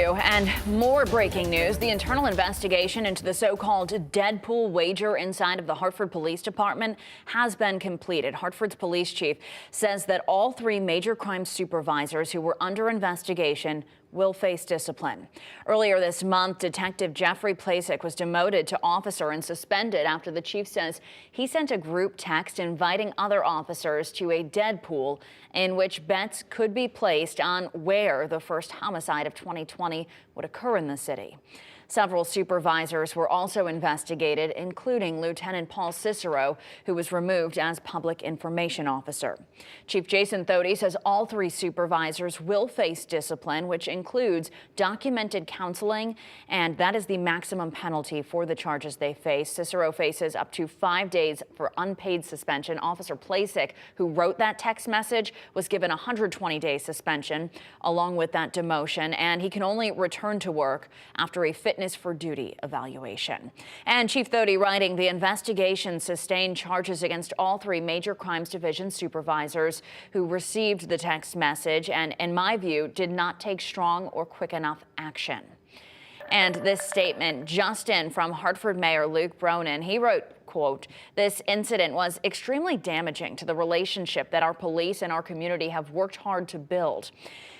And more breaking news. The internal investigation into the so-called deadpool wager inside of the Hartford Police Department has been completed. Hartford's police chief says that all three major crime supervisors who were under investigation will face discipline. Earlier this month, Detective Jeffrey Plasek was demoted to officer and suspended after the chief says he sent a group text inviting other officers to a deadpool in which bets could be placed on where the first homicide of 2020 would occur in the city. Several supervisors were also investigated, including Lieutenant Paul Cicero, who was removed as public information officer. Chief Jason Thody says all three supervisors will face discipline, which includes documented counseling, and that is the maximum penalty for the charges they face. Cicero faces up to 5 days for unpaid suspension. Officer Plasek, who wrote that text message, was given a 120-day suspension along with that demotion, and he can only return to work after a fitness for duty evaluation. And Chief Thody writing, the investigation sustained charges against all three major crimes division supervisors who received the text message and, in my view, did not take strong or quick enough action. And this statement just in from Hartford Mayor Luke Bronin. He wrote, quote, "This incident was extremely damaging to the relationship that our police and our community have worked hard to build."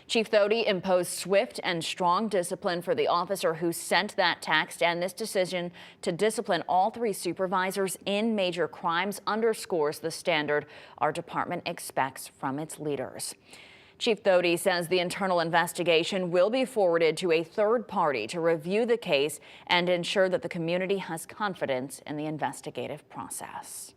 Chief Thody imposed swift and strong discipline for the officer who sent that text, and this decision to discipline all three supervisors in major crimes underscores the standard our department expects from its leaders. Chief Thody says the internal investigation will be forwarded to a third party to review the case and ensure that the community has confidence in the investigative process.